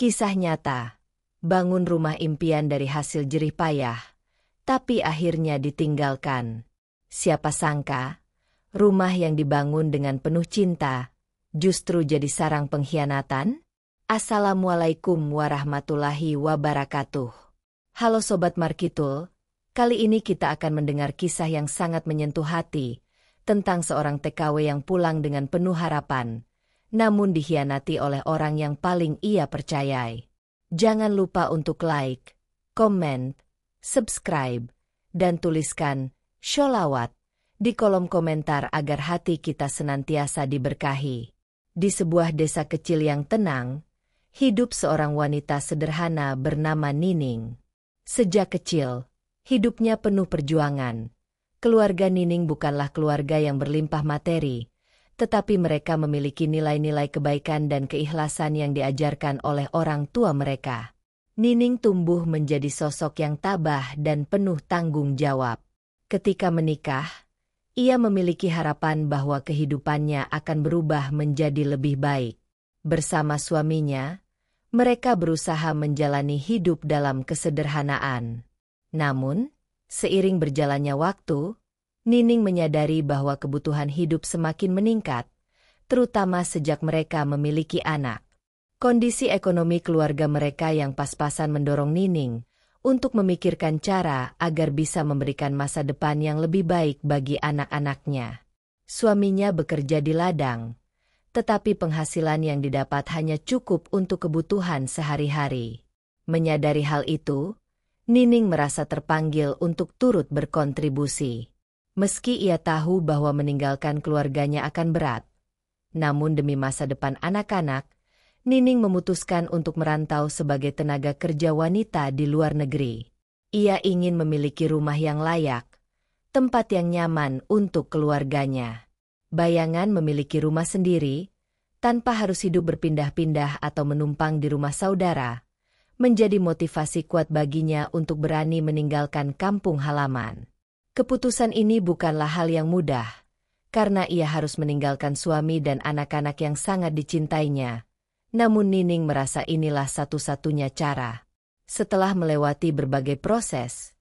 Kisah nyata, bangun rumah impian dari hasil jerih payah, tapi akhirnya ditinggalkan. Siapa sangka, rumah yang dibangun dengan penuh cinta, justru jadi sarang pengkhianatan? Assalamualaikum warahmatullahi wabarakatuh. Halo Sobat Markitul, kali ini kita akan mendengar kisah yang sangat menyentuh hati, tentang seorang TKW yang pulang dengan penuh harapan, namun dikhianati oleh orang yang paling ia percayai. Jangan lupa untuk like, komen, subscribe, dan tuliskan sholawat di kolom komentar agar hati kita senantiasa diberkahi. Di sebuah desa kecil yang tenang, hidup seorang wanita sederhana bernama Nining. Sejak kecil, hidupnya penuh perjuangan. Keluarga Nining bukanlah keluarga yang berlimpah materi, tetapi mereka memiliki nilai-nilai kebaikan dan keikhlasan yang diajarkan oleh orang tua mereka. Nining tumbuh menjadi sosok yang tabah dan penuh tanggung jawab. Ketika menikah, ia memiliki harapan bahwa kehidupannya akan berubah menjadi lebih baik. Bersama suaminya, mereka berusaha menjalani hidup dalam kesederhanaan. Namun, seiring berjalannya waktu, Nining menyadari bahwa kebutuhan hidup semakin meningkat, terutama sejak mereka memiliki anak. Kondisi ekonomi keluarga mereka yang pas-pasan mendorong Nining untuk memikirkan cara agar bisa memberikan masa depan yang lebih baik bagi anak-anaknya. Suaminya bekerja di ladang, tetapi penghasilan yang didapat hanya cukup untuk kebutuhan sehari-hari. Menyadari hal itu, Nining merasa terpanggil untuk turut berkontribusi. Meski ia tahu bahwa meninggalkan keluarganya akan berat, namun demi masa depan anak-anak, Nining memutuskan untuk merantau sebagai tenaga kerja wanita di luar negeri. Ia ingin memiliki rumah yang layak, tempat yang nyaman untuk keluarganya. Bayangan memiliki rumah sendiri, tanpa harus hidup berpindah-pindah atau menumpang di rumah saudara, menjadi motivasi kuat baginya untuk berani meninggalkan kampung halaman. Keputusan ini bukanlah hal yang mudah, karena ia harus meninggalkan suami dan anak-anak yang sangat dicintainya. Namun Nining merasa inilah satu-satunya cara. Setelah melewati berbagai proses,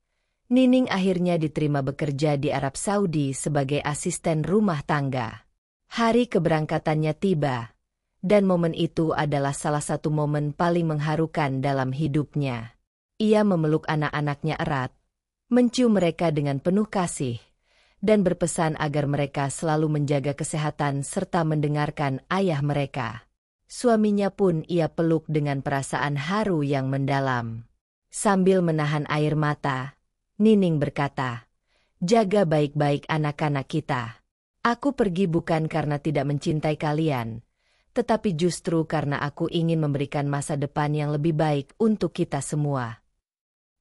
Nining akhirnya diterima bekerja di Arab Saudi sebagai asisten rumah tangga. Hari keberangkatannya tiba, dan momen itu adalah salah satu momen paling mengharukan dalam hidupnya. Ia memeluk anak-anaknya erat, mencium mereka dengan penuh kasih, dan berpesan agar mereka selalu menjaga kesehatan serta mendengarkan ayah mereka. Suaminya pun ia peluk dengan perasaan haru yang mendalam. Sambil menahan air mata, Nining berkata, "Jaga baik-baik anak-anak kita. Aku pergi bukan karena tidak mencintai kalian, tetapi justru karena aku ingin memberikan masa depan yang lebih baik untuk kita semua."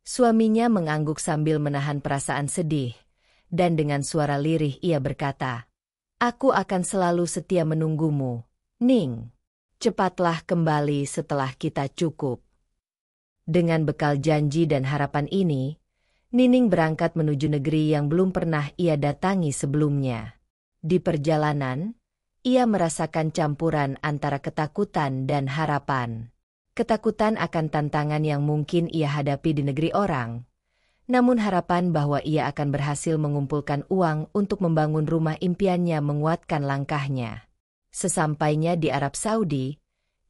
Suaminya mengangguk sambil menahan perasaan sedih, dan dengan suara lirih ia berkata, "Aku akan selalu setia menunggumu, Ning. Cepatlah kembali setelah kita cukup." Dengan bekal janji dan harapan ini, Nining berangkat menuju negeri yang belum pernah ia datangi sebelumnya. Di perjalanan, ia merasakan campuran antara ketakutan dan harapan. Ketakutan akan tantangan yang mungkin ia hadapi di negeri orang, namun harapan bahwa ia akan berhasil mengumpulkan uang untuk membangun rumah impiannya menguatkan langkahnya. Sesampainya di Arab Saudi,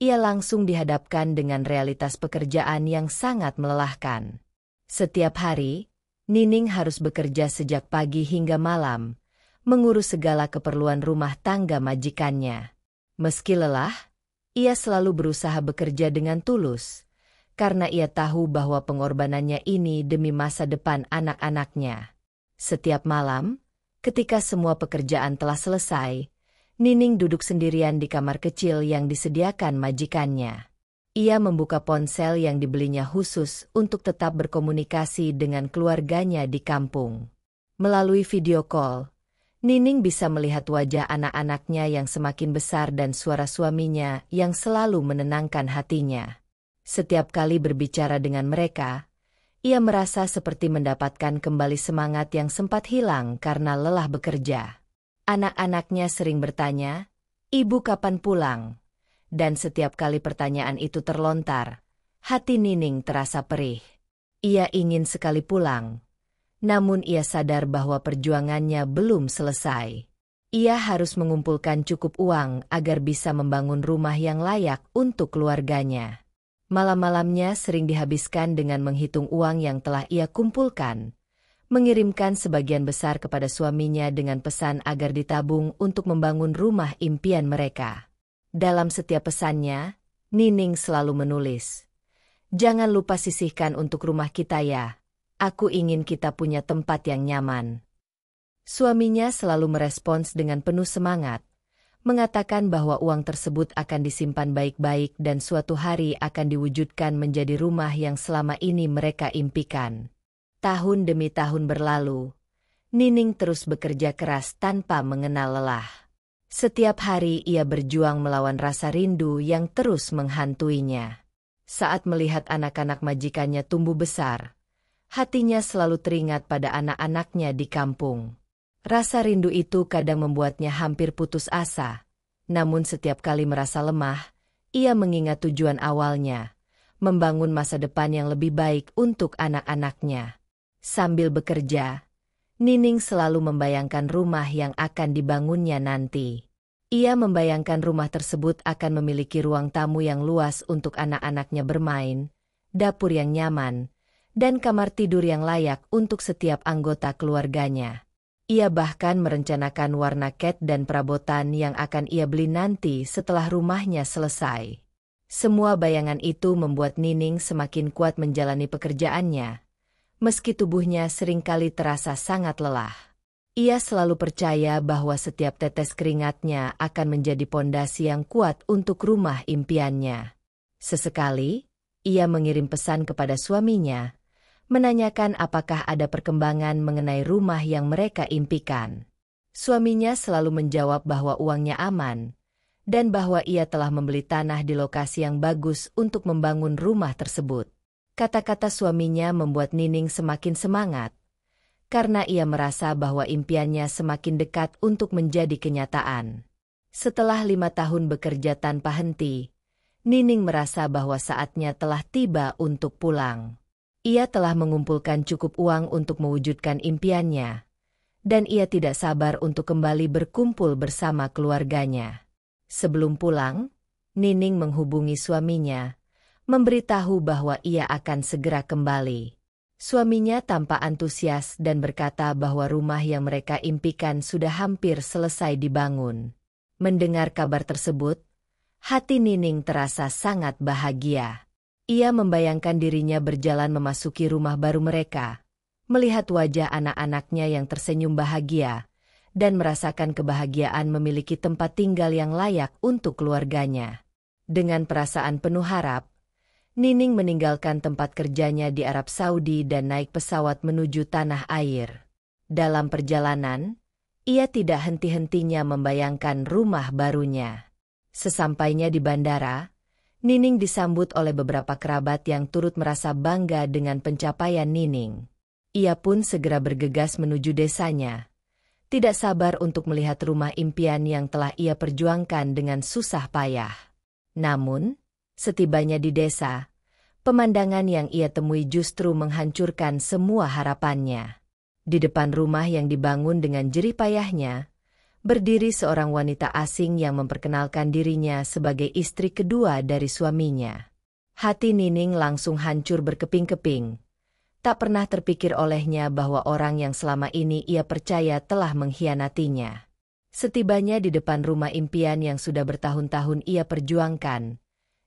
ia langsung dihadapkan dengan realitas pekerjaan yang sangat melelahkan. Setiap hari, Nining harus bekerja sejak pagi hingga malam, mengurus segala keperluan rumah tangga majikannya. Meski lelah, ia selalu berusaha bekerja dengan tulus, karena ia tahu bahwa pengorbanannya ini demi masa depan anak-anaknya. Setiap malam, ketika semua pekerjaan telah selesai, Nining duduk sendirian di kamar kecil yang disediakan majikannya. Ia membuka ponsel yang dibelinya khusus untuk tetap berkomunikasi dengan keluarganya di kampung. Melalui video call, Nining bisa melihat wajah anak-anaknya yang semakin besar dan suara suaminya yang selalu menenangkan hatinya. Setiap kali berbicara dengan mereka, ia merasa seperti mendapatkan kembali semangat yang sempat hilang karena lelah bekerja. Anak-anaknya sering bertanya, "Ibu kapan pulang?" dan setiap kali pertanyaan itu terlontar, hati Nining terasa perih. Ia ingin sekali pulang, namun ia sadar bahwa perjuangannya belum selesai. Ia harus mengumpulkan cukup uang agar bisa membangun rumah yang layak untuk keluarganya. Malam-malamnya sering dihabiskan dengan menghitung uang yang telah ia kumpulkan, mengirimkan sebagian besar kepada suaminya dengan pesan agar ditabung untuk membangun rumah impian mereka. Dalam setiap pesannya, Nining selalu menulis, "Jangan lupa sisihkan untuk rumah kita ya. Aku ingin kita punya tempat yang nyaman." Suaminya selalu merespons dengan penuh semangat, mengatakan bahwa uang tersebut akan disimpan baik-baik dan suatu hari akan diwujudkan menjadi rumah yang selama ini mereka impikan. Tahun demi tahun berlalu, Nining terus bekerja keras tanpa mengenal lelah. Setiap hari ia berjuang melawan rasa rindu yang terus menghantuinya. Saat melihat anak-anak majikannya tumbuh besar, hatinya selalu teringat pada anak-anaknya di kampung. Rasa rindu itu kadang membuatnya hampir putus asa, namun setiap kali merasa lemah, ia mengingat tujuan awalnya, membangun masa depan yang lebih baik untuk anak-anaknya. Sambil bekerja, Nining selalu membayangkan rumah yang akan dibangunnya nanti. Ia membayangkan rumah tersebut akan memiliki ruang tamu yang luas untuk anak-anaknya bermain, dapur yang nyaman, dan kamar tidur yang layak untuk setiap anggota keluarganya. Ia bahkan merencanakan warna cat dan perabotan yang akan ia beli nanti setelah rumahnya selesai. Semua bayangan itu membuat Nining semakin kuat menjalani pekerjaannya, meski tubuhnya seringkali terasa sangat lelah. Ia selalu percaya bahwa setiap tetes keringatnya akan menjadi pondasi yang kuat untuk rumah impiannya. Sesekali, ia mengirim pesan kepada suaminya, menanyakan apakah ada perkembangan mengenai rumah yang mereka impikan. Suaminya selalu menjawab bahwa uangnya aman, dan bahwa ia telah membeli tanah di lokasi yang bagus untuk membangun rumah tersebut. Kata-kata suaminya membuat Nining semakin semangat, karena ia merasa bahwa impiannya semakin dekat untuk menjadi kenyataan. Setelah 5 tahun bekerja tanpa henti, Nining merasa bahwa saatnya telah tiba untuk pulang. Ia telah mengumpulkan cukup uang untuk mewujudkan impiannya, dan ia tidak sabar untuk kembali berkumpul bersama keluarganya. Sebelum pulang, Nining menghubungi suaminya, memberitahu bahwa ia akan segera kembali. Suaminya tampak antusias dan berkata bahwa rumah yang mereka impikan sudah hampir selesai dibangun. Mendengar kabar tersebut, hati Nining terasa sangat bahagia. Ia membayangkan dirinya berjalan memasuki rumah baru mereka, melihat wajah anak-anaknya yang tersenyum bahagia, dan merasakan kebahagiaan memiliki tempat tinggal yang layak untuk keluarganya. Dengan perasaan penuh harap, Nining meninggalkan tempat kerjanya di Arab Saudi dan naik pesawat menuju tanah air. Dalam perjalanan, ia tidak henti-hentinya membayangkan rumah barunya. Sesampainya di bandara, Nining disambut oleh beberapa kerabat yang turut merasa bangga dengan pencapaian Nining. Ia pun segera bergegas menuju desanya, tidak sabar untuk melihat rumah impian yang telah ia perjuangkan dengan susah payah. Namun, setibanya di desa, pemandangan yang ia temui justru menghancurkan semua harapannya. Di depan rumah yang dibangun dengan jerih payahnya, berdiri seorang wanita asing yang memperkenalkan dirinya sebagai istri kedua dari suaminya. Hati Nining langsung hancur berkeping-keping. Tak pernah terpikir olehnya bahwa orang yang selama ini ia percaya telah mengkhianatinya. Setibanya di depan rumah impian yang sudah bertahun-tahun ia perjuangkan,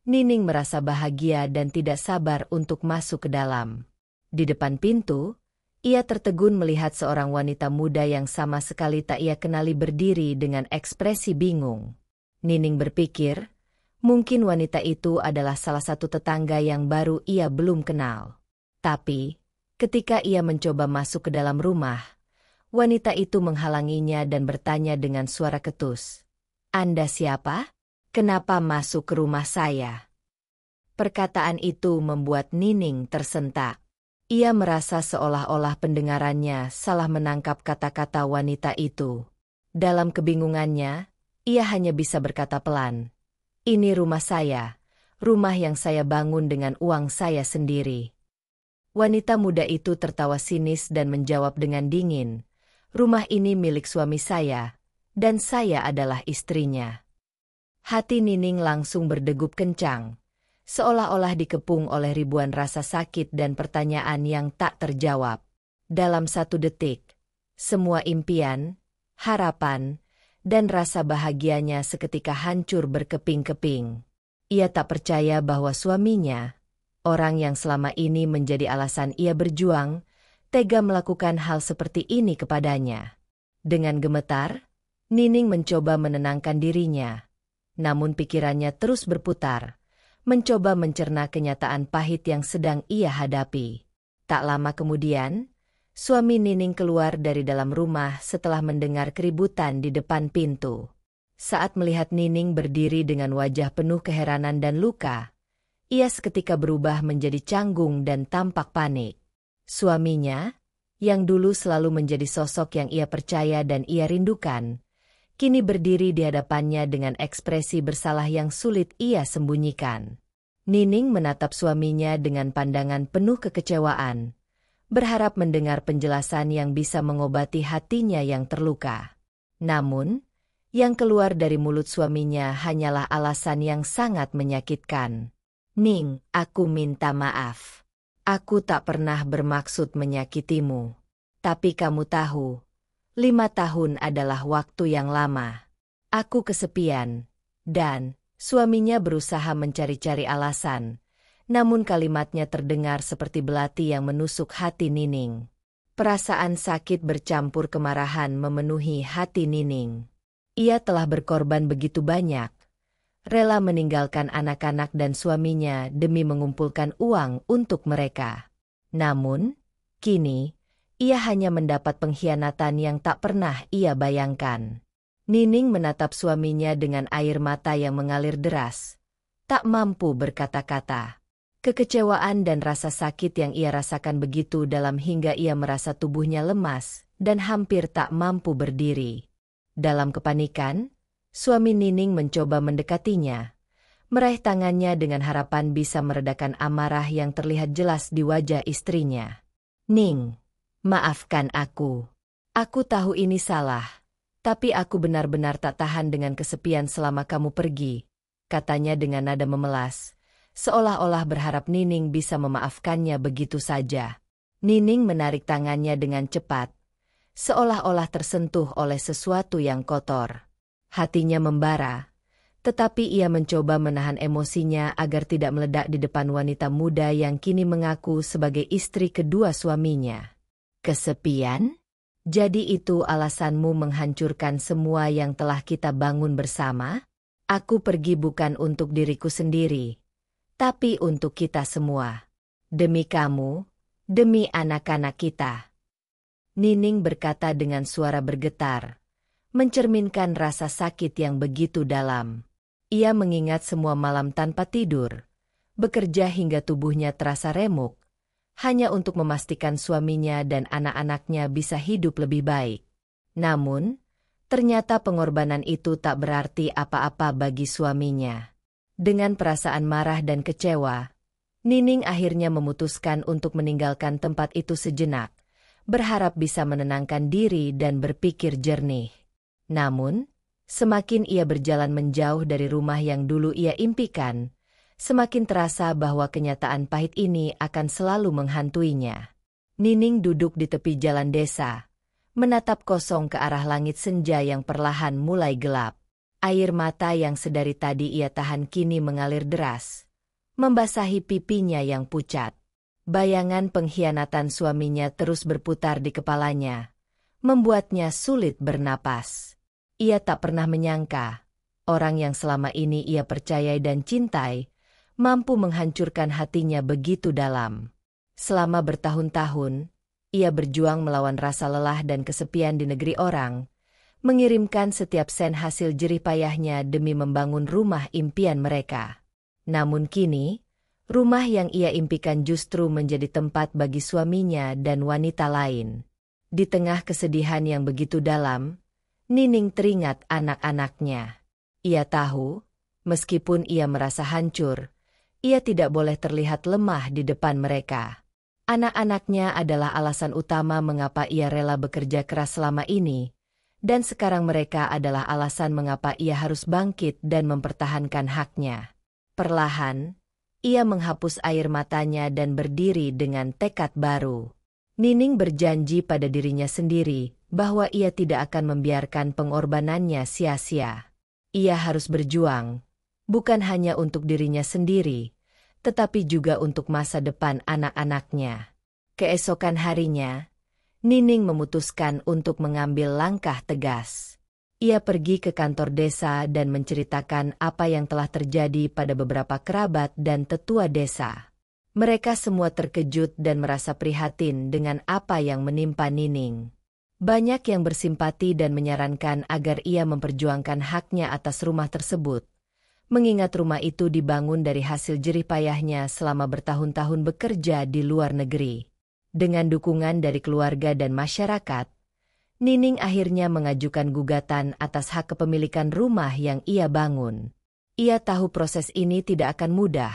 Nining merasa bahagia dan tidak sabar untuk masuk ke dalam. Di depan pintu, ia tertegun melihat seorang wanita muda yang sama sekali tak ia kenali berdiri dengan ekspresi bingung. Nining berpikir, mungkin wanita itu adalah salah satu tetangga yang baru ia belum kenal. Tapi, ketika ia mencoba masuk ke dalam rumah, wanita itu menghalanginya dan bertanya dengan suara ketus. "Anda siapa? Kenapa masuk ke rumah saya?" Perkataan itu membuat Nining tersentak. Ia merasa seolah-olah pendengarannya salah menangkap kata-kata wanita itu. Dalam kebingungannya, ia hanya bisa berkata pelan, Ini rumah saya, rumah yang saya bangun dengan uang saya sendiri. Wanita muda itu tertawa sinis dan menjawab dengan dingin, rumah ini milik suami saya, dan saya adalah istrinya. Hati Nining langsung berdegup kencang, seolah-olah dikepung oleh ribuan rasa sakit dan pertanyaan yang tak terjawab. Dalam 1 detik, semua impian, harapan, dan rasa bahagianya seketika hancur berkeping-keping. Ia tak percaya bahwa suaminya, orang yang selama ini menjadi alasan ia berjuang, tega melakukan hal seperti ini kepadanya. Dengan gemetar, Nining mencoba menenangkan dirinya. Namun pikirannya terus berputar, mencoba mencerna kenyataan pahit yang sedang ia hadapi. Tak lama kemudian, suami Nining keluar dari dalam rumah setelah mendengar keributan di depan pintu. Saat melihat Nining berdiri dengan wajah penuh keheranan dan luka, ia seketika berubah menjadi canggung dan tampak panik. Suaminya, yang dulu selalu menjadi sosok yang ia percaya dan ia rindukan, kini berdiri di hadapannya dengan ekspresi bersalah yang sulit ia sembunyikan. Nining menatap suaminya dengan pandangan penuh kekecewaan, berharap mendengar penjelasan yang bisa mengobati hatinya yang terluka. Namun, yang keluar dari mulut suaminya hanyalah alasan yang sangat menyakitkan. Ning, aku minta maaf. Aku tak pernah bermaksud menyakitimu. Tapi kamu tahu, 5 tahun adalah waktu yang lama. Aku kesepian, dan suaminya berusaha mencari-cari alasan. Namun kalimatnya terdengar seperti belati yang menusuk hati Nining. Perasaan sakit bercampur kemarahan memenuhi hati Nining. Ia telah berkorban begitu banyak, rela meninggalkan anak-anak dan suaminya demi mengumpulkan uang untuk mereka. Namun, kini, ia hanya mendapat pengkhianatan yang tak pernah ia bayangkan. Nining menatap suaminya dengan air mata yang mengalir deras, tak mampu berkata-kata. Kekecewaan dan rasa sakit yang ia rasakan begitu dalam hingga ia merasa tubuhnya lemas dan hampir tak mampu berdiri. Dalam kepanikan, suami Nining mencoba mendekatinya, meraih tangannya dengan harapan bisa meredakan amarah yang terlihat jelas di wajah istrinya. Ning, maafkan aku. Aku tahu ini salah, tapi aku benar-benar tak tahan dengan kesepian selama kamu pergi, katanya dengan nada memelas, seolah-olah berharap Nining bisa memaafkannya begitu saja. Nining menarik tangannya dengan cepat, seolah-olah tersentuh oleh sesuatu yang kotor. Hatinya membara, tetapi ia mencoba menahan emosinya agar tidak meledak di depan wanita muda yang kini mengaku sebagai istri kedua suaminya. Kesepian? Jadi itu alasanmu menghancurkan semua yang telah kita bangun bersama? Aku pergi bukan untuk diriku sendiri, tapi untuk kita semua. Demi kamu, demi anak-anak kita. Nining berkata dengan suara bergetar, mencerminkan rasa sakit yang begitu dalam. Ia mengingat semua malam tanpa tidur, bekerja hingga tubuhnya terasa remuk, hanya untuk memastikan suaminya dan anak-anaknya bisa hidup lebih baik. Namun, ternyata pengorbanan itu tak berarti apa-apa bagi suaminya. Dengan perasaan marah dan kecewa, Nining akhirnya memutuskan untuk meninggalkan tempat itu sejenak, berharap bisa menenangkan diri dan berpikir jernih. Namun, semakin ia berjalan menjauh dari rumah yang dulu ia impikan, semakin terasa bahwa kenyataan pahit ini akan selalu menghantuinya. Nining duduk di tepi jalan desa, menatap kosong ke arah langit senja yang perlahan mulai gelap. Air mata yang sedari tadi ia tahan kini mengalir deras, membasahi pipinya yang pucat. Bayangan pengkhianatan suaminya terus berputar di kepalanya, membuatnya sulit bernapas. Ia tak pernah menyangka, orang yang selama ini ia percayai dan cintai, mampu menghancurkan hatinya begitu dalam. Selama bertahun-tahun, ia berjuang melawan rasa lelah dan kesepian di negeri orang, mengirimkan setiap sen hasil jerih payahnya demi membangun rumah impian mereka. Namun kini, rumah yang ia impikan justru menjadi tempat bagi suaminya dan wanita lain. Di tengah kesedihan yang begitu dalam, Nining teringat anak-anaknya. Ia tahu, Meskipun ia merasa hancur, ia tidak boleh terlihat lemah di depan mereka. Anak-anaknya adalah alasan utama mengapa ia rela bekerja keras selama ini, dan sekarang mereka adalah alasan mengapa ia harus bangkit dan mempertahankan haknya. Perlahan, ia menghapus air matanya dan berdiri dengan tekad baru. Nining berjanji pada dirinya sendiri bahwa ia tidak akan membiarkan pengorbanannya sia-sia. Ia harus berjuang, bukan hanya untuk dirinya sendiri, tetapi juga untuk masa depan anak-anaknya. Keesokan harinya, Nining memutuskan untuk mengambil langkah tegas. Ia pergi ke kantor desa dan menceritakan apa yang telah terjadi pada beberapa kerabat dan tetua desa. Mereka semua terkejut dan merasa prihatin dengan apa yang menimpa Nining. Banyak yang bersimpati dan menyarankan agar ia memperjuangkan haknya atas rumah tersebut, mengingat rumah itu dibangun dari hasil jerih payahnya selama bertahun-tahun bekerja di luar negeri. Dengan dukungan dari keluarga dan masyarakat, Nining akhirnya mengajukan gugatan atas hak kepemilikan rumah yang ia bangun. Ia tahu proses ini tidak akan mudah,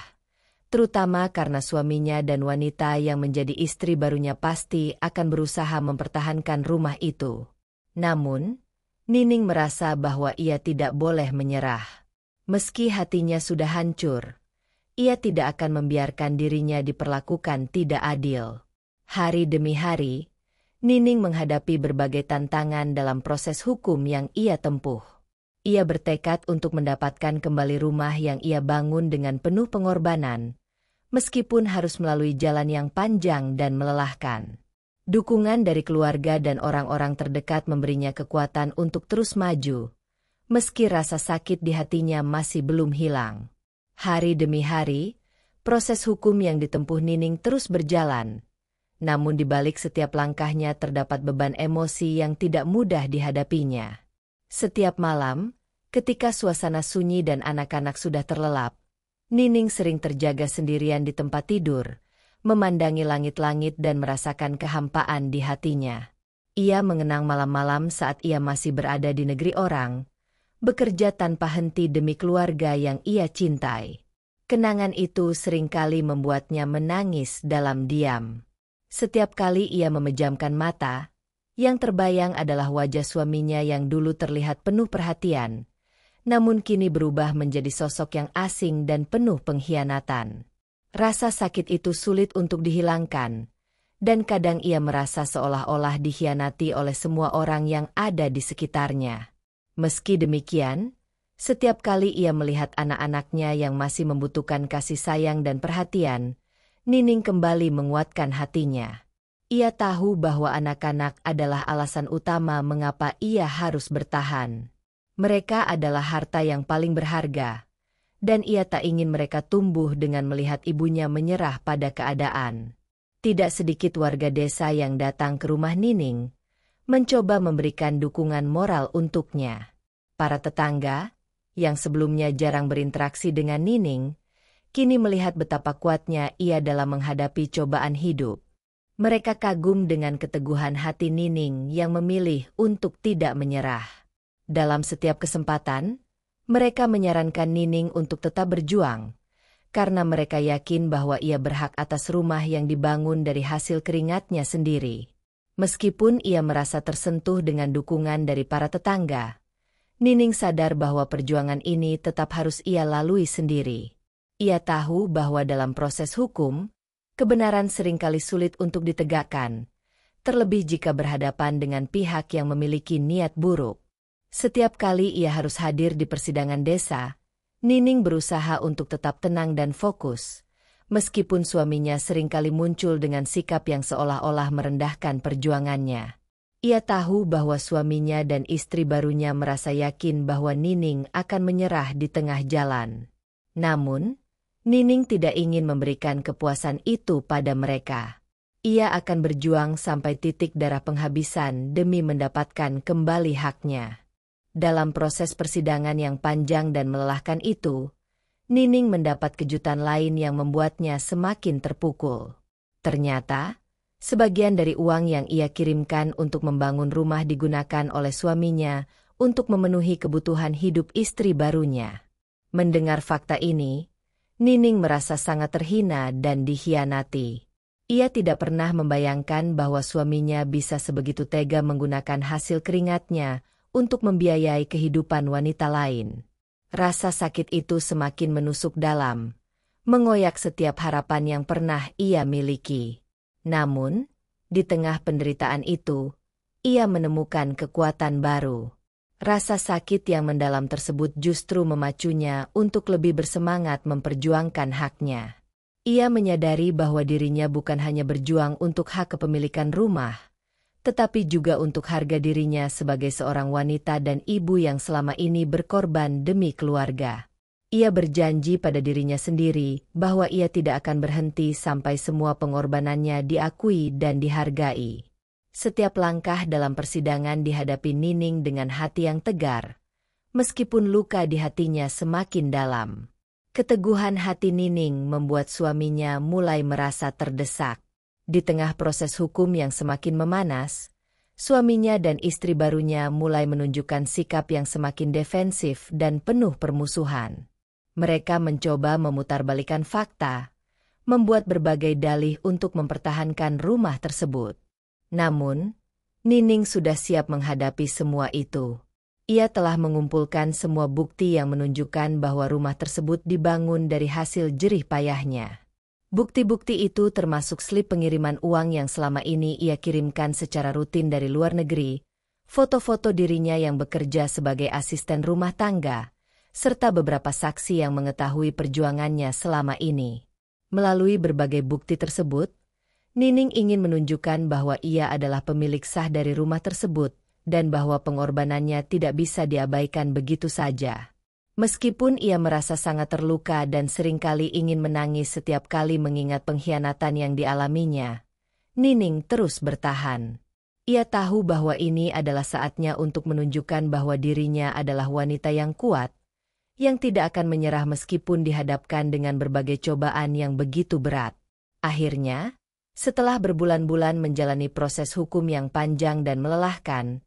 terutama karena suaminya dan wanita yang menjadi istri barunya pasti akan berusaha mempertahankan rumah itu. Namun, Nining merasa bahwa ia tidak boleh menyerah. Meski hatinya sudah hancur, ia tidak akan membiarkan dirinya diperlakukan tidak adil. Hari demi hari, Nining menghadapi berbagai tantangan dalam proses hukum yang ia tempuh. Ia bertekad untuk mendapatkan kembali rumah yang ia bangun dengan penuh pengorbanan, meskipun harus melalui jalan yang panjang dan melelahkan. Dukungan dari keluarga dan orang-orang terdekat memberinya kekuatan untuk terus maju, meski rasa sakit di hatinya masih belum hilang. Hari demi hari, proses hukum yang ditempuh Nining terus berjalan. Namun di balik setiap langkahnya terdapat beban emosi yang tidak mudah dihadapinya. Setiap malam, ketika suasana sunyi dan anak-anak sudah terlelap, Nining sering terjaga sendirian di tempat tidur, memandangi langit-langit dan merasakan kehampaan di hatinya. Ia mengenang malam-malam saat ia masih berada di negeri orang, bekerja tanpa henti demi keluarga yang ia cintai. Kenangan itu seringkali membuatnya menangis dalam diam. Setiap kali ia memejamkan mata, yang terbayang adalah wajah suaminya yang dulu terlihat penuh perhatian, namun kini berubah menjadi sosok yang asing dan penuh pengkhianatan. Rasa sakit itu sulit untuk dihilangkan, dan kadang ia merasa seolah-olah dikhianati oleh semua orang yang ada di sekitarnya. Meski demikian, setiap kali ia melihat anak-anaknya yang masih membutuhkan kasih sayang dan perhatian, Nining kembali menguatkan hatinya. Ia tahu bahwa anak-anak adalah alasan utama mengapa ia harus bertahan. Mereka adalah harta yang paling berharga, dan ia tak ingin mereka tumbuh dengan melihat ibunya menyerah pada keadaan. Tidak sedikit warga desa yang datang ke rumah Nining, mencoba memberikan dukungan moral untuknya. Para tetangga, yang sebelumnya jarang berinteraksi dengan Nining, kini melihat betapa kuatnya ia dalam menghadapi cobaan hidup. Mereka kagum dengan keteguhan hati Nining yang memilih untuk tidak menyerah. Dalam setiap kesempatan, mereka menyarankan Nining untuk tetap berjuang, karena mereka yakin bahwa ia berhak atas rumah yang dibangun dari hasil keringatnya sendiri. Meskipun ia merasa tersentuh dengan dukungan dari para tetangga, Nining sadar bahwa perjuangan ini tetap harus ia lalui sendiri. Ia tahu bahwa dalam proses hukum, kebenaran seringkali sulit untuk ditegakkan, terlebih jika berhadapan dengan pihak yang memiliki niat buruk. Setiap kali ia harus hadir di persidangan desa, Nining berusaha untuk tetap tenang dan fokus, meskipun suaminya seringkali muncul dengan sikap yang seolah-olah merendahkan perjuangannya. Ia tahu bahwa suaminya dan istri barunya merasa yakin bahwa Nining akan menyerah di tengah jalan. Namun, Nining tidak ingin memberikan kepuasan itu pada mereka. Ia akan berjuang sampai titik darah penghabisan demi mendapatkan kembali haknya. Dalam proses persidangan yang panjang dan melelahkan itu, Nining mendapat kejutan lain yang membuatnya semakin terpukul. Ternyata, sebagian dari uang yang ia kirimkan untuk membangun rumah digunakan oleh suaminya untuk memenuhi kebutuhan hidup istri barunya. Mendengar fakta ini, Nining merasa sangat terhina dan dikhianati. Ia tidak pernah membayangkan bahwa suaminya bisa sebegitu tega menggunakan hasil keringatnya untuk membiayai kehidupan wanita lain. Rasa sakit itu semakin menusuk dalam, mengoyak setiap harapan yang pernah ia miliki. Namun, di tengah penderitaan itu, ia menemukan kekuatan baru. Rasa sakit yang mendalam tersebut justru memacunya untuk lebih bersemangat memperjuangkan haknya. Ia menyadari bahwa dirinya bukan hanya berjuang untuk hak kepemilikan rumah, tetapi juga untuk harga dirinya sebagai seorang wanita dan ibu yang selama ini berkorban demi keluarga. Ia berjanji pada dirinya sendiri bahwa ia tidak akan berhenti sampai semua pengorbanannya diakui dan dihargai. Setiap langkah dalam persidangan dihadapi Nining dengan hati yang tegar, meskipun luka di hatinya semakin dalam. Keteguhan hati Nining membuat suaminya mulai merasa terdesak. Di tengah proses hukum yang semakin memanas, suaminya dan istri barunya mulai menunjukkan sikap yang semakin defensif dan penuh permusuhan. Mereka mencoba memutarbalikkan fakta, membuat berbagai dalih untuk mempertahankan rumah tersebut. Namun, Nining sudah siap menghadapi semua itu. Ia telah mengumpulkan semua bukti yang menunjukkan bahwa rumah tersebut dibangun dari hasil jerih payahnya. Bukti-bukti itu termasuk slip pengiriman uang yang selama ini ia kirimkan secara rutin dari luar negeri, foto-foto dirinya yang bekerja sebagai asisten rumah tangga, serta beberapa saksi yang mengetahui perjuangannya selama ini. Melalui berbagai bukti tersebut, Nining ingin menunjukkan bahwa ia adalah pemilik sah dari rumah tersebut dan bahwa pengorbanannya tidak bisa diabaikan begitu saja. Meskipun ia merasa sangat terluka dan seringkali ingin menangis setiap kali mengingat pengkhianatan yang dialaminya, Nining terus bertahan. Ia tahu bahwa ini adalah saatnya untuk menunjukkan bahwa dirinya adalah wanita yang kuat, yang tidak akan menyerah meskipun dihadapkan dengan berbagai cobaan yang begitu berat. Akhirnya, setelah berbulan-bulan menjalani proses hukum yang panjang dan melelahkan,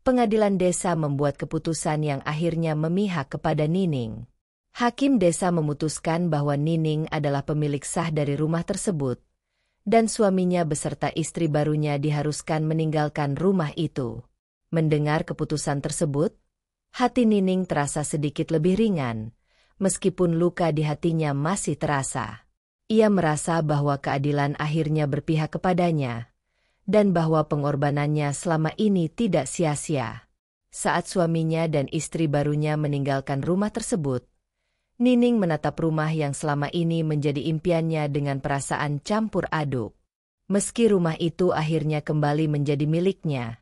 pengadilan desa membuat keputusan yang akhirnya memihak kepada Nining. Hakim desa memutuskan bahwa Nining adalah pemilik sah dari rumah tersebut, dan suaminya beserta istri barunya diharuskan meninggalkan rumah itu. Mendengar keputusan tersebut, hati Nining terasa sedikit lebih ringan, meskipun luka di hatinya masih terasa. Ia merasa bahwa keadilan akhirnya berpihak kepadanya, dan bahwa pengorbanannya selama ini tidak sia-sia. Saat suaminya dan istri barunya meninggalkan rumah tersebut, Nining menatap rumah yang selama ini menjadi impiannya dengan perasaan campur aduk. Meski rumah itu akhirnya kembali menjadi miliknya,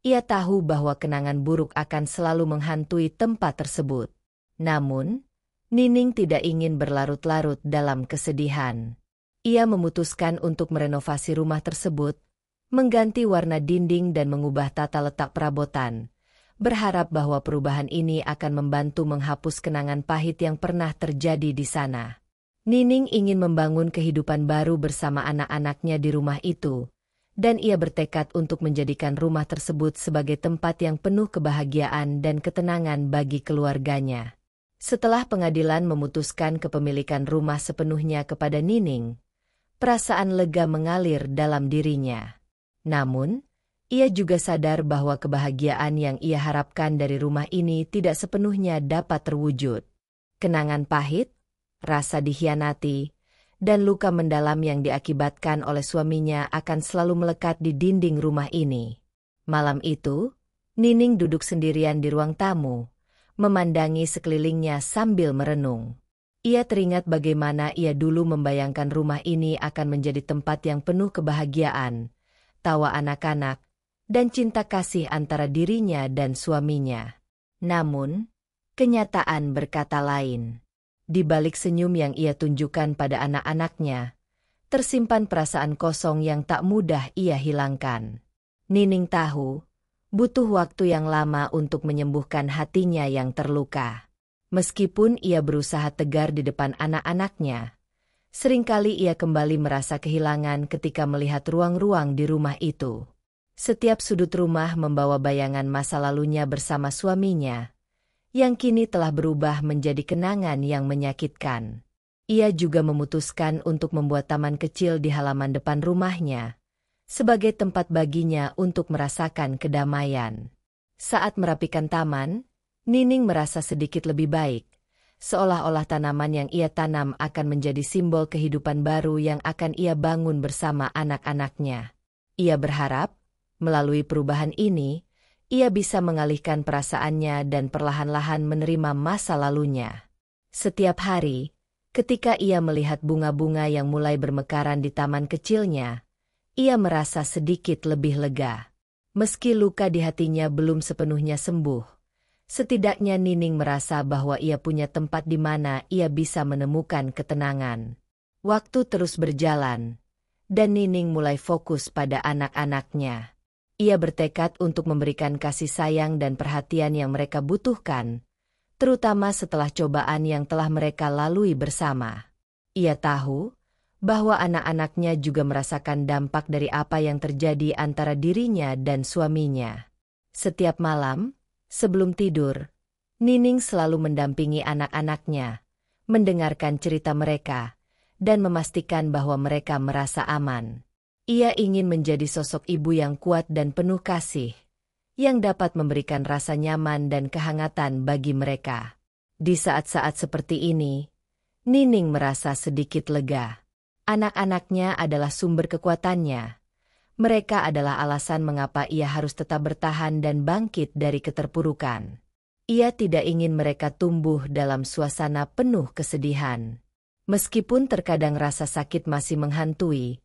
ia tahu bahwa kenangan buruk akan selalu menghantui tempat tersebut. Namun, Nining tidak ingin berlarut-larut dalam kesedihan. Ia memutuskan untuk merenovasi rumah tersebut, mengganti warna dinding dan mengubah tata letak perabotan, berharap bahwa perubahan ini akan membantu menghapus kenangan pahit yang pernah terjadi di sana. Nining ingin membangun kehidupan baru bersama anak-anaknya di rumah itu, dan ia bertekad untuk menjadikan rumah tersebut sebagai tempat yang penuh kebahagiaan dan ketenangan bagi keluarganya. Setelah pengadilan memutuskan kepemilikan rumah sepenuhnya kepada Nining, perasaan lega mengalir dalam dirinya. Namun, ia juga sadar bahwa kebahagiaan yang ia harapkan dari rumah ini tidak sepenuhnya dapat terwujud. Kenangan pahit, rasa dikhianati, dan luka mendalam yang diakibatkan oleh suaminya akan selalu melekat di dinding rumah ini. Malam itu, Nining duduk sendirian di ruang tamu, memandangi sekelilingnya sambil merenung. Ia teringat bagaimana ia dulu membayangkan rumah ini akan menjadi tempat yang penuh kebahagiaan, tawa anak-anak, dan cinta kasih antara dirinya dan suaminya. Namun, kenyataan berkata lain. Di balik senyum yang ia tunjukkan pada anak-anaknya, tersimpan perasaan kosong yang tak mudah ia hilangkan. Nining tahu, butuh waktu yang lama untuk menyembuhkan hatinya yang terluka. Meskipun ia berusaha tegar di depan anak-anaknya, seringkali ia kembali merasa kehilangan ketika melihat ruang-ruang di rumah itu. Setiap sudut rumah membawa bayangan masa lalunya bersama suaminya, yang kini telah berubah menjadi kenangan yang menyakitkan. Ia juga memutuskan untuk membuat taman kecil di halaman depan rumahnya, sebagai tempat baginya untuk merasakan kedamaian. Saat merapikan taman, Nining merasa sedikit lebih baik, seolah-olah tanaman yang ia tanam akan menjadi simbol kehidupan baru yang akan ia bangun bersama anak-anaknya. Ia berharap, melalui perubahan ini, ia bisa mengalihkan perasaannya dan perlahan-lahan menerima masa lalunya. Setiap hari, ketika ia melihat bunga-bunga yang mulai bermekaran di taman kecilnya, ia merasa sedikit lebih lega. Meski luka di hatinya belum sepenuhnya sembuh, setidaknya Nining merasa bahwa ia punya tempat di mana ia bisa menemukan ketenangan. Waktu terus berjalan, dan Nining mulai fokus pada anak-anaknya. Ia bertekad untuk memberikan kasih sayang dan perhatian yang mereka butuhkan, terutama setelah cobaan yang telah mereka lalui bersama. Ia tahu bahwa anak-anaknya juga merasakan dampak dari apa yang terjadi antara dirinya dan suaminya. Setiap malam, sebelum tidur, Nining selalu mendampingi anak-anaknya, mendengarkan cerita mereka, dan memastikan bahwa mereka merasa aman. Ia ingin menjadi sosok ibu yang kuat dan penuh kasih, yang dapat memberikan rasa nyaman dan kehangatan bagi mereka. Di saat-saat seperti ini, Nining merasa sedikit lega. Anak-anaknya adalah sumber kekuatannya. Mereka adalah alasan mengapa ia harus tetap bertahan dan bangkit dari keterpurukan. Ia tidak ingin mereka tumbuh dalam suasana penuh kesedihan. Meskipun terkadang rasa sakit masih menghantui,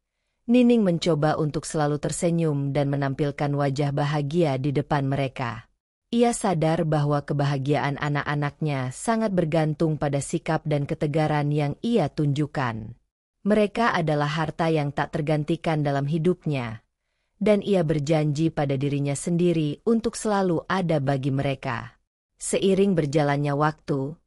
Nining mencoba untuk selalu tersenyum dan menampilkan wajah bahagia di depan mereka. Ia sadar bahwa kebahagiaan anak-anaknya sangat bergantung pada sikap dan ketegaran yang ia tunjukkan. Mereka adalah harta yang tak tergantikan dalam hidupnya, dan ia berjanji pada dirinya sendiri untuk selalu ada bagi mereka. Seiring berjalannya waktu,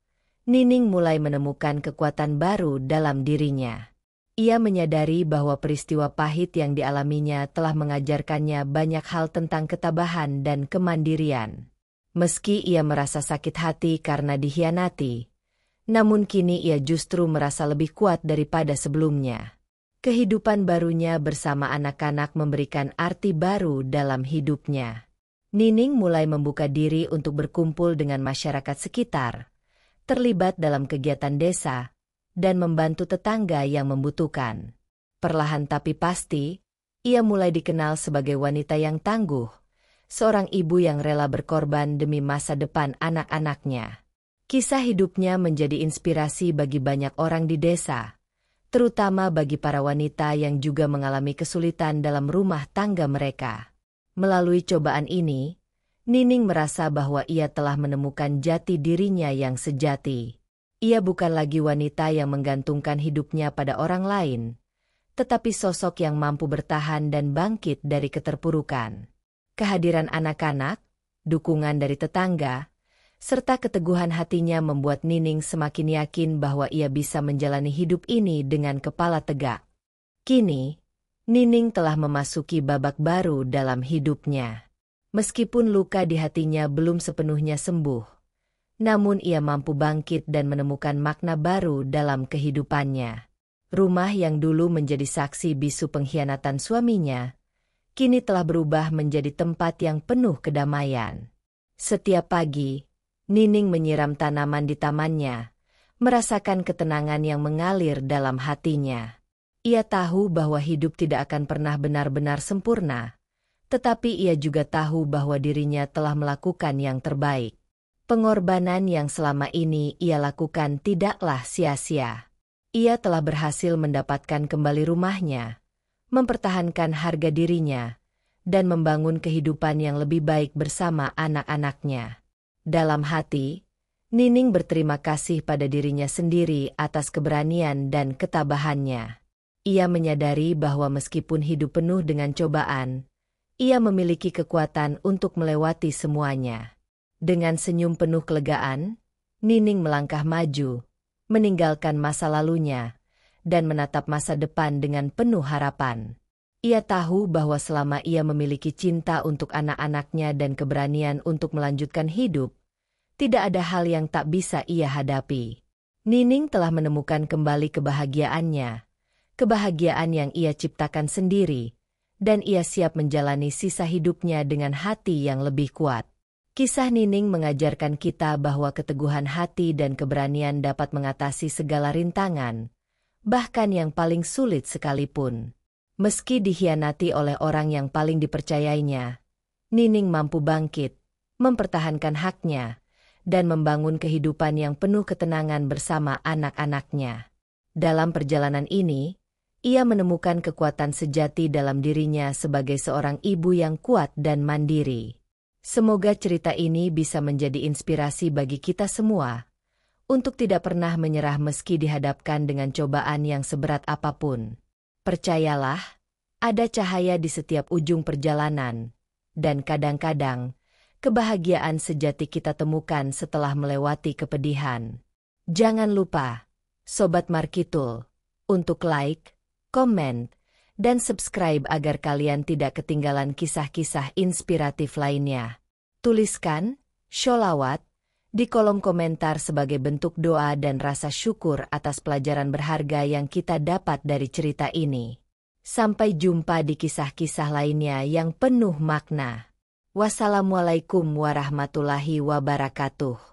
Nining mulai menemukan kekuatan baru dalam dirinya. Ia menyadari bahwa peristiwa pahit yang dialaminya telah mengajarkannya banyak hal tentang ketabahan dan kemandirian. Meski ia merasa sakit hati karena dikhianati, namun kini ia justru merasa lebih kuat daripada sebelumnya. Kehidupan barunya bersama anak-anak memberikan arti baru dalam hidupnya. Nining mulai membuka diri untuk berkumpul dengan masyarakat sekitar, terlibat dalam kegiatan desa, dan membantu tetangga yang membutuhkan. Perlahan tapi pasti, ia mulai dikenal sebagai wanita yang tangguh, seorang ibu yang rela berkorban demi masa depan anak-anaknya. Kisah hidupnya menjadi inspirasi bagi banyak orang di desa, terutama bagi para wanita yang juga mengalami kesulitan dalam rumah tangga mereka. Melalui cobaan ini, Nining merasa bahwa ia telah menemukan jati dirinya yang sejati. Ia bukan lagi wanita yang menggantungkan hidupnya pada orang lain, tetapi sosok yang mampu bertahan dan bangkit dari keterpurukan. Kehadiran anak-anak, dukungan dari tetangga, serta keteguhan hatinya membuat Nining semakin yakin bahwa ia bisa menjalani hidup ini dengan kepala tegak. Kini, Nining telah memasuki babak baru dalam hidupnya. Meskipun luka di hatinya belum sepenuhnya sembuh, namun ia mampu bangkit dan menemukan makna baru dalam kehidupannya. Rumah yang dulu menjadi saksi bisu pengkhianatan suaminya, kini telah berubah menjadi tempat yang penuh kedamaian. Setiap pagi, Nining menyiram tanaman di tamannya, merasakan ketenangan yang mengalir dalam hatinya. Ia tahu bahwa hidup tidak akan pernah benar-benar sempurna, tetapi ia juga tahu bahwa dirinya telah melakukan yang terbaik. Pengorbanan yang selama ini ia lakukan tidaklah sia-sia. Ia telah berhasil mendapatkan kembali rumahnya, mempertahankan harga dirinya, dan membangun kehidupan yang lebih baik bersama anak-anaknya. Dalam hati, Nining berterima kasih pada dirinya sendiri atas keberanian dan ketabahannya. Ia menyadari bahwa meskipun hidup penuh dengan cobaan, ia memiliki kekuatan untuk melewati semuanya. Dengan senyum penuh kelegaan, Nining melangkah maju, meninggalkan masa lalunya, dan menatap masa depan dengan penuh harapan. Ia tahu bahwa selama ia memiliki cinta untuk anak-anaknya dan keberanian untuk melanjutkan hidup, Tidak ada hal yang tak bisa ia hadapi. Nining telah menemukan kembali kebahagiaannya, kebahagiaan yang ia ciptakan sendiri, dan ia siap menjalani sisa hidupnya dengan hati yang lebih kuat. Kisah Nining mengajarkan kita bahwa keteguhan hati dan keberanian dapat mengatasi segala rintangan, bahkan yang paling sulit sekalipun. Meski dikhianati oleh orang yang paling dipercayainya, Nining mampu bangkit, mempertahankan haknya, dan membangun kehidupan yang penuh ketenangan bersama anak-anaknya. Dalam perjalanan ini, ia menemukan kekuatan sejati dalam dirinya sebagai seorang ibu yang kuat dan mandiri. Semoga cerita ini bisa menjadi inspirasi bagi kita semua, untuk tidak pernah menyerah meski dihadapkan dengan cobaan yang seberat apapun. Percayalah, ada cahaya di setiap ujung perjalanan, dan kadang-kadang, kebahagiaan sejati kita temukan setelah melewati kepedihan. Jangan lupa, Sobat Markitul, untuk like, komen, dan subscribe agar kalian tidak ketinggalan kisah-kisah inspiratif lainnya. Tuliskan sholawat di kolom komentar sebagai bentuk doa dan rasa syukur atas pelajaran berharga yang kita dapat dari cerita ini. Sampai jumpa di kisah-kisah lainnya yang penuh makna. Wassalamualaikum warahmatullahi wabarakatuh.